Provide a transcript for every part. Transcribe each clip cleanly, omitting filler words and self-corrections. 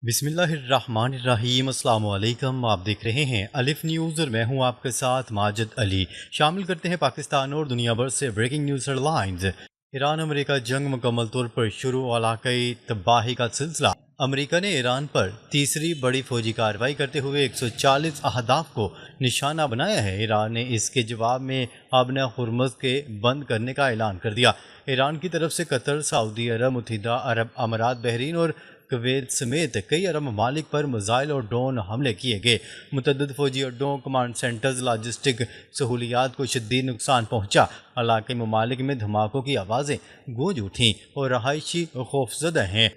بسم اللہ الرحمن الرحیم۔ السلام علیکم، آپ دیکھ رہے ہیں الف نیوز اور میں ہوں آپ کے ساتھ ماجد علی۔ شامل کرتے ہیں پاکستان اور دنیا بھر سے breaking news headlines. Iran امریکہ جنگ مکمل طور پر شروع، علاقائی تباہی کا سلسلہ۔ امریکہ نے ایران پر تیسری بڑی فوجی کارروائی کرتے ہوئے 140 اہداف کو نشانہ بنایا ہے۔ ایران نے اس کے جواب میں آبنہ ہرمز کے بند کرنے کا اعلان کر دیا۔ ایران کی طرف سے قطر، سعودی عرب، متحدہ عرب امارات، بحرین اور کویت سمیت کئی عرب ممالک پر میزائل اور ڈرون حملے کیے گئے۔ متعدد فوجی اڈوں، کمانڈ سینٹرز، لاجسٹک سہولیات کو شدید نقصان پہنچا۔ علاقائی ممالک میں دھماکوں کی آوازیں گونج اٹھیں اور رہائشی خوفزدہ ہیں،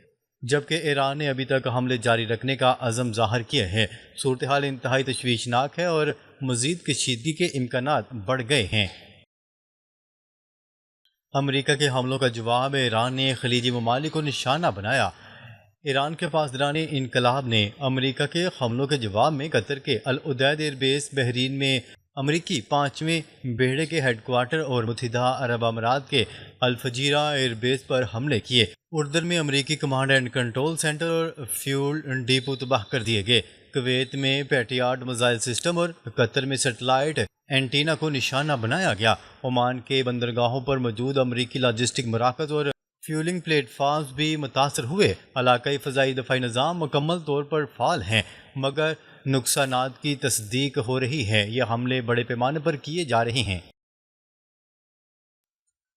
جبکہ ایران نے ابھی تک حملے جاری رکھنے کا عزم ظاہر کیا ہے۔ صورتحال انتہائی تشویشناک ہے اور مزید کشیدگی کے امکانات بڑھ گئے ہیں۔ امریکہ کے حملوں کا جواب، ایران نے خلیجی ممالک کو نشانہ بنایا۔ ایران کے پاسداران انقلاب نے امریکہ کے حملوں کے جواب میں قطر کے العدید ایئر بیس، بحرین میں امریکی 5ویں بیڑے کے ہیڈ کوارٹر اور متحدہ عرب امارات کے الفجیرہ ایئر بیس پر حملے کیے۔ اردن میں امریکی کمانڈ اینڈ کنٹرول سینٹر اور فیول ڈیپو تباہ کر دیے گئے۔ کویت میں پیٹریاٹ میزائل سسٹم اور قطر میں سیٹلائٹ اینٹینا کو نشانہ بنایا گیا۔ عمان کے بندرگاہوں پر موجود امریکی لاجسٹک مراکز اور فیولنگ پلیٹ فارمز بھی متاثر ہوئے۔ علاقائی فضائی دفاعی نظام مکمل طور پر فعال ہیں، مگر نقصانات کی تصدیق ہو رہی ہے۔ یہ حملے بڑے پیمانے پر کیے جا رہے ہیں۔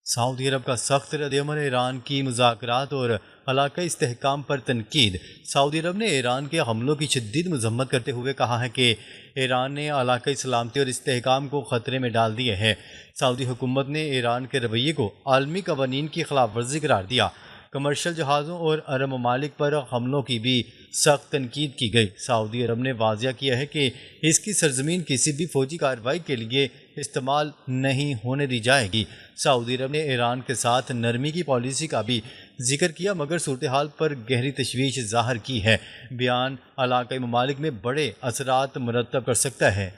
سعودی عرب کا سخت رد عمل، ایران کی مذاکرات اور علاقائی استحکام پر تنقید۔ سعودی عرب نے ایران کے حملوں کی شدید مذمت کرتے ہوئے کہا ہے کہ ایران نے علاقائی سلامتی اور استحکام کو خطرے میں ڈال دیا ہے۔ سعودی حکومت نے ایران کے رویے کو عالمی قوانین کی خلاف ورزی قرار دیا۔ کمرشل جہازوں اور عرب ممالک پر حملوں کی بھی سخت تنقید کی گئی۔ سعودی عرب نے واضح کیا ہے کہ اس کی سرزمین کسی بھی فوجی کارروائی کے لیے استعمال نہیں ہونے دی جائے گی۔ سعودی عرب نے ایران کے ساتھ نرمی کی پالیسی کا بھی ذکر کیا، مگر صورتحال پر گہری تشویش ظاہر کی ہے۔ بیان علاقائی ممالک میں بڑے اثرات مرتب کر سکتا ہے۔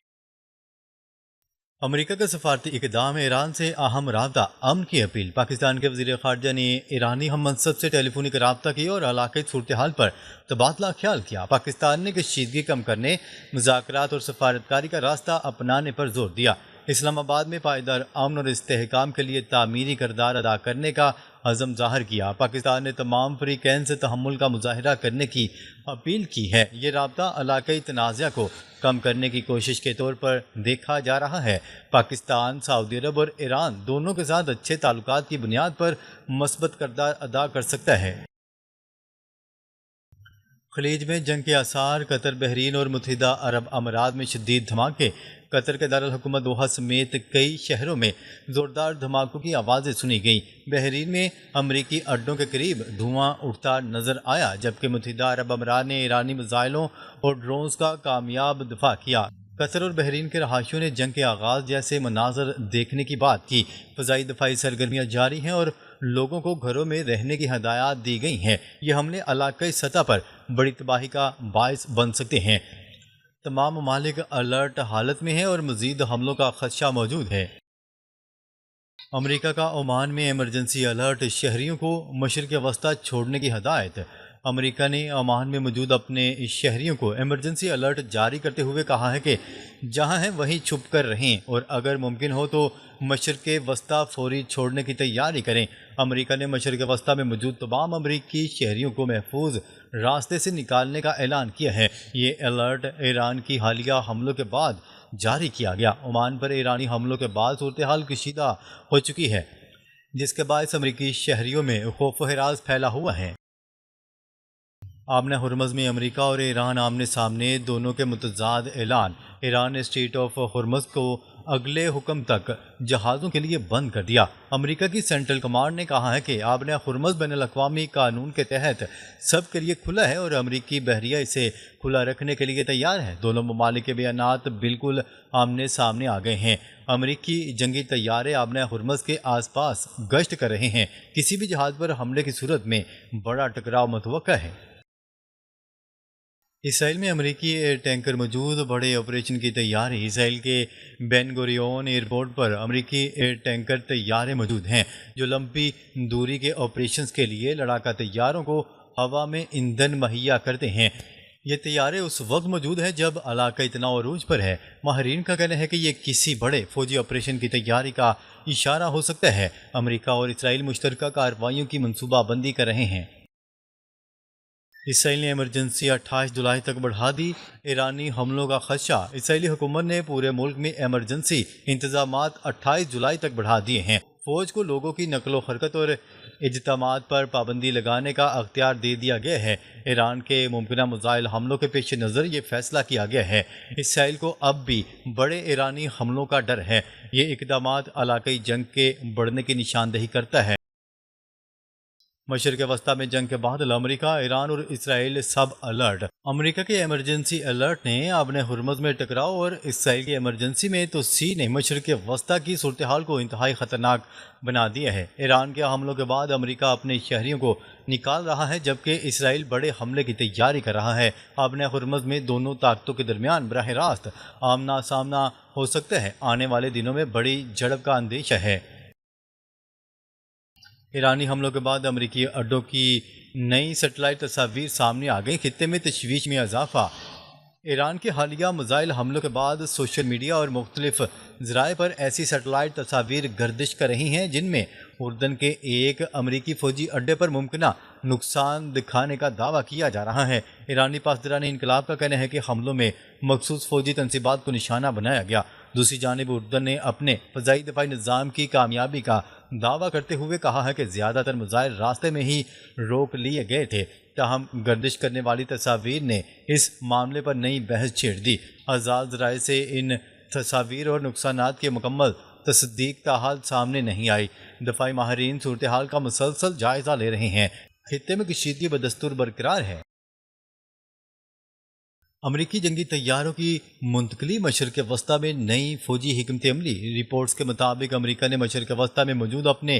امریکہ کا سفارتی اقدام، ایران سے اہم رابطہ امن کی اپیل۔ پاکستان کے وزیر خارجہ نے ایرانی ہم منصب سے ٹیلی فونک رابطہ کیا اور علاقائی صورتحال پر تبادلہ خیال کیا۔ پاکستان نے کشیدگی کم کرنے، مذاکرات اور سفارتکاری کا راستہ اپنانے پر زور دیا۔ اسلام آباد میں پائیدار امن اور استحکام کے لیے تعمیری کردار ادا کرنے کا عزم ظاہر کیا۔ پاکستان نے تمام فریقین سے تحمل کا مظاہرہ کرنے کی اپیل کی ہے۔ یہ رابطہ علاقائی تنازع کو کم کرنے کی کوشش کے طور پر دیکھا جا رہا ہے۔ پاکستان سعودی عرب اور ایران دونوں کے ساتھ اچھے تعلقات کی بنیاد پر مثبت کردار ادا کر سکتا ہے۔ خلیج میں جنگ کے آثار، قطر، بحرین اور متحدہ عرب امارات میں شدید دھماکے۔ قطر کے دارالحکومت دوحہ سمیت کئی شہروں میں زوردار دھماکوں کی آوازیں سنی گئیں۔ بحرین میں امریکی اڈوں کے قریب دھواں اٹھتا نظر آیا، جبکہ متحدہ عرب امارات نے ایرانی میزائلوں اور ڈرونز کا کامیاب دفاع کیا۔ قطر اور بحرین کے رہائشیوں نے جنگ کے آغاز جیسے مناظر دیکھنے کی بات کی۔ فضائی دفاعی سرگرمیاں جاری ہیں اور لوگوں کو گھروں میں رہنے کی ہدایات دی گئی ہیں۔ یہ حملے علاقائی سطح پر بڑی تباہی کا باعث بن سکتے ہیں۔ تمام ممالک الرٹ حالت میں ہیں اور مزید حملوں کا خدشہ موجود ہے۔ امریکہ کا عمان میں ایمرجنسی الرٹ، شہریوں کو مشرق وسطی چھوڑنے کی ہدایت۔ امریکہ نے عمان میں موجود اپنے شہریوں کو ایمرجنسی الرٹ جاری کرتے ہوئے کہا ہے کہ جہاں ہیں وہیں چھپ کر رہیں اور اگر ممکن ہو تو مشرق وسطی فوری چھوڑنے کی تیاری کریں۔ امریکہ نے مشرق وسطی میں موجود تمام امریکی شہریوں کو محفوظ راستے سے نکالنے کا اعلان کیا ہے۔ یہ الرٹ ایران کی حالیہ حملوں کے بعد جاری کیا گیا۔ عمان پر ایرانی حملوں کے بعد صورتحال کشیدہ ہو چکی ہے، جس کے باعث امریکی شہریوں میں خوف و ہراس پھیلا ہوا ہے۔ آبنہ ہرمز میں امریکہ اور ایران آمنے سامنے، دونوں کے متضاد اعلان۔ ایران نے اسٹریٹ آف ہرمز کو اگلے حکم تک جہازوں کے لیے بند کر دیا۔ امریکہ کی سینٹرل کمانڈ نے کہا ہے کہ آبنہ ہرمز بین الاقوامی قانون کے تحت سب کے لیے کھلا ہے اور امریکی بحریہ اسے کھلا رکھنے کے لیے تیار ہے۔ دونوں ممالک کے بیانات بالکل آمنے سامنے آ گئے ہیں۔ امریکی جنگی طیارے آبنہ ہرمز کے آس پاس گشت کر رہے ہیں۔ کسی بھی جہاز پر حملے کی صورت میں بڑا ٹکراؤ متوقع ہے۔ اسرائیل میں امریکی ایئر ٹینکر موجود، بڑے آپریشن کی تیاری۔ اسرائیل کے بین گوریون ایئرپورٹ پر امریکی ایئر ٹینکر طیارے موجود ہیں جو لمبی دوری کے آپریشنز کے لیے لڑاکا طیاروں کو ہوا میں ایندھن مہیا کرتے ہیں۔ یہ طیارے اس وقت موجود ہیں جب علاقہ اتنا عروج پر ہے۔ ماہرین کا کہنا ہے کہ یہ کسی بڑے فوجی آپریشن کی تیاری کا اشارہ ہو سکتا ہے۔ امریکہ اور اسرائیل مشترکہ کارروائیوں کی منصوبہ بندی کر رہے ہیں۔ اسرائیل نے ایمرجنسی 28 جولائی تک بڑھا دی، ایرانی حملوں کا خدشہ۔ اسرائیلی حکومت نے پورے ملک میں ایمرجنسی انتظامات 28 جولائی تک بڑھا دیے ہیں۔ فوج کو لوگوں کی نقل و حرکت اور اجتماعات پر پابندی لگانے کا اختیار دے دیا گیا ہے۔ ایران کے ممکنہ میزائل حملوں کے پیش نظر یہ فیصلہ کیا گیا ہے۔ اسرائیل کو اب بھی بڑے ایرانی حملوں کا ڈر ہے۔ یہ اقدامات علاقائی جنگ کے بڑھنے کی نشاندہی کرتا ہے۔ مشرق وسطیٰ میں جنگ کے بعد امریکہ، ایران اور اسرائیل سب الرٹ۔ امریکہ کے ایمرجنسی الرٹ نے اپنے ہرمز میں ٹکراؤ اور اسرائیل کی ایمرجنسی میں توسیع نے مشرق وسطیٰ کی صورتحال کو انتہائی خطرناک بنا دیا ہے۔ ایران کے حملوں کے بعد امریکہ اپنے شہریوں کو نکال رہا ہے جبکہ اسرائیل بڑے حملے کی تیاری کر رہا ہے۔ اپنے ہرمز میں دونوں طاقتوں کے درمیان براہ راست آمنا سامنا ہو سکتا ہے۔ آنے والے دنوں میں بڑی جھڑپ کا اندیشہ ہے۔ ایرانی حملوں کے بعد امریکی اڈوں کی نئی سیٹلائٹ تصاویر سامنے آ گئی، خطے میں تشویش میں اضافہ۔ ایران کے حالیہ میزائل حملوں کے بعد سوشل میڈیا اور مختلف ذرائع پر ایسی سیٹلائٹ تصاویر گردش کر رہی ہیں جن میں اردن کے ایک امریکی فوجی اڈے پر ممکنہ نقصان دکھانے کا دعویٰ کیا جا رہا ہے۔ ایرانی پاسداران انقلاب کا کہنا ہے کہ حملوں میں مخصوص فوجی تنصیبات کو نشانہ بنایا گیا۔ دوسری جانب اردن نے اپنے فضائی دفاعی نظام کی کامیابی کا دعویٰ کرتے ہوئے کہا ہے کہ زیادہ تر میزائل راستے میں ہی روک لیے گئے تھے۔ تاہم گردش کرنے والی تصاویر نے اس معاملے پر نئی بحث چھیڑ دی۔ آزاد ذرائع سے ان تصاویر اور نقصانات کی مکمل تصدیق تاحال سامنے نہیں آئی۔ دفاعی ماہرین صورتحال کا مسلسل جائزہ لے رہے ہیں۔ خطے میں کشیدگی بدستور برقرار ہے۔ امریکی جنگی طیاروں کی منتقلی مشرق وسطیٰ میں نئی فوجی حکمت عملی۔ رپورٹس کے مطابق امریکہ نے مشرق وسطیٰ میں موجود اپنے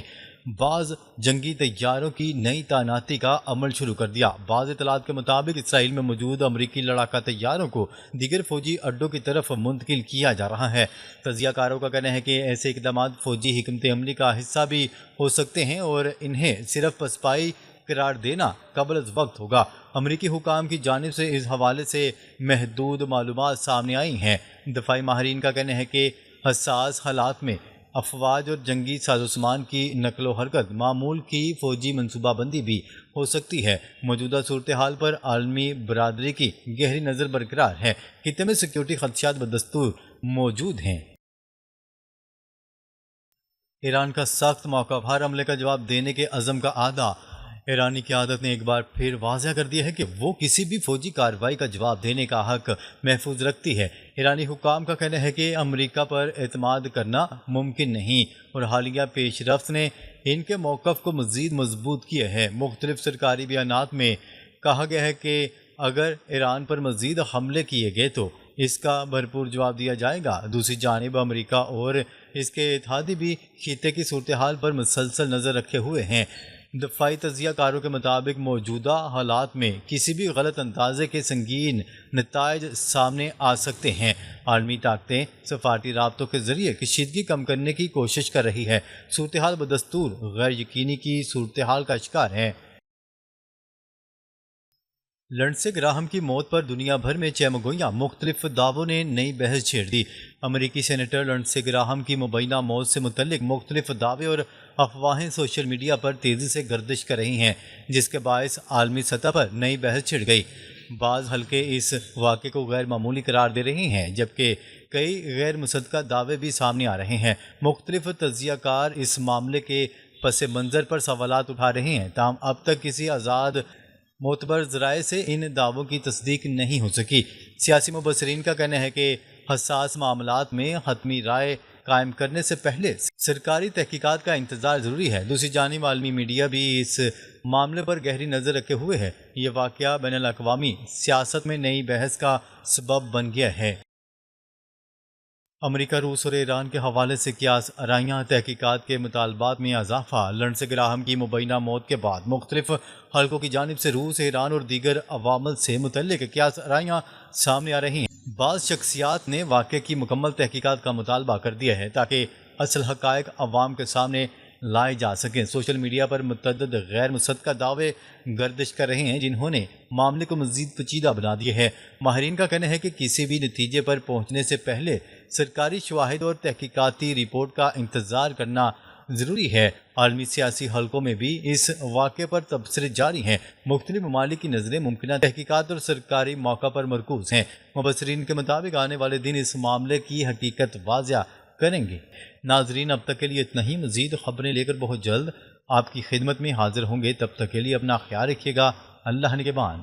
بعض جنگی طیاروں کی نئی تعیناتی کا عمل شروع کر دیا۔ بعض اطلاعات کے مطابق اسرائیل میں موجود امریکی لڑاکا طیاروں کو دیگر فوجی اڈوں کی طرف منتقل کیا جا رہا ہے۔ تجزیہ کاروں کا کہنا ہے کہ ایسے اقدامات فوجی حکمت عملی کا حصہ بھی ہو سکتے ہیں اور انہیں صرف پسپائی قرار دینا قبل از وقت ہوگا۔ امریکی حکام کی جانب سے اس حوالے سے محدود معلومات سامنے آئی ہیں۔ دفاعی ماہرین کا کہنا ہے کہ حساس حالات میں افواج اور جنگی سازوسامان کی نقل و حرکت معمول کی فوجی منصوبہ بندی بھی ہو سکتی ہے۔ موجودہ صورتحال پر عالمی برادری کی گہری نظر برقرار ہے۔ خطے میں سیکیورٹی خدشات بدستور موجود ہیں۔ ایران کا سخت موقع، ہر حملے کا جواب دینے کے عزم کا اعادہ۔ ایرانی قیادت نے ایک بار پھر واضح کر دیا ہے کہ وہ کسی بھی فوجی کارروائی کا جواب دینے کا حق محفوظ رکھتی ہے۔ ایرانی حکام کا کہنا ہے کہ امریکہ پر اعتماد کرنا ممکن نہیں اور حالیہ پیش رفت نے ان کے موقف کو مزید مضبوط کیا ہے۔ مختلف سرکاری بیانات میں کہا گیا ہے کہ اگر ایران پر مزید حملے کیے گئے تو اس کا بھرپور جواب دیا جائے گا۔ دوسری جانب امریکہ اور اس کے اتحادی بھی خطے کی صورتحال پر مسلسل نظر رکھے ہوئے ہیں۔ دفاعی تجزیہ کاروں کے مطابق موجودہ حالات میں کسی بھی غلط اندازے کے سنگین نتائج سامنے آ سکتے ہیں۔ عالمی طاقتیں سفارتی رابطوں کے ذریعے کشیدگی کم کرنے کی کوشش کر رہی ہے۔ صورتحال بدستور غیر یقینی کی صورتحال کا شکار ہے۔ لنڈسے گراہم کی موت پر دنیا بھر میں چہمگوئیاں، مختلف دعووں نے نئی بحث چھیڑ دی۔ امریکی سینیٹر لنڈسے گراہم کی مبینہ موت سے متعلق مختلف دعوے اور افواہیں سوشل میڈیا پر تیزی سے گردش کر رہی ہیں، جس کے باعث عالمی سطح پر نئی بحث چھڑ گئی۔ بعض حلقے اس واقعے کو غیر معمولی قرار دے رہے ہیں جبکہ کئی غیر مصدقہ دعوے بھی سامنے آ رہے ہیں۔ مختلف تجزیہ کار اس معاملے کے پس منظر پر سوالات اٹھا رہے ہیں، تاہم اب تک کسی آزاد معتبر ذرائع سے ان دعووں کی تصدیق نہیں ہو سکی۔ سیاسی مبصرین کا کہنا ہے کہ حساس معاملات میں حتمی رائے قائم کرنے سے پہلے سرکاری تحقیقات کا انتظار ضروری ہے۔ دوسری جانب عالمی میڈیا بھی اس معاملے پر گہری نظر رکھے ہوئے ہے۔ یہ واقعہ بین الاقوامی سیاست میں نئی بحث کا سبب بن گیا ہے۔ امریکہ، روس اور ایران کے حوالے سے قیاس آرائیاں، تحقیقات کے مطالبات میں اضافہ۔ لنڈسے گراہم کی مبینہ موت کے بعد مختلف حلقوں کی جانب سے روس، ایران اور دیگر عوامل سے متعلق قیاس آرائیاں سامنے آ رہی ہیں۔ بعض شخصیات نے واقعے کی مکمل تحقیقات کا مطالبہ کر دیا ہے تاکہ اصل حقائق عوام کے سامنے لائے جا سکیں۔ سوشل میڈیا پر متعدد غیر مصدقہ دعوے گردش کر رہے ہیں جنہوں نے معاملے کو مزید پیچیدہ بنا دیا ہے۔ ماہرین کا کہنا ہے کہ کسی بھی نتیجے پر پہنچنے سے پہلے سرکاری شواہد اور تحقیقاتی رپورٹ کا انتظار کرنا ضروری ہے۔ عالمی سیاسی حلقوں میں بھی اس واقعے پر تبصرے جاری ہیں۔ مختلف ممالک کی نظریں ممکنہ تحقیقات اور سرکاری موقع پر مرکوز ہیں۔ مبصرین کے مطابق آنے والے دن اس معاملے کی حقیقت واضح کریں گے۔ ناظرین، اب تک کے لیے اتنا ہی۔ مزید خبریں لے کر بہت جلد آپ کی خدمت میں حاضر ہوں گے۔ تب تک کے لیے اپنا خیال رکھیے گا۔ اللہ نگہبان۔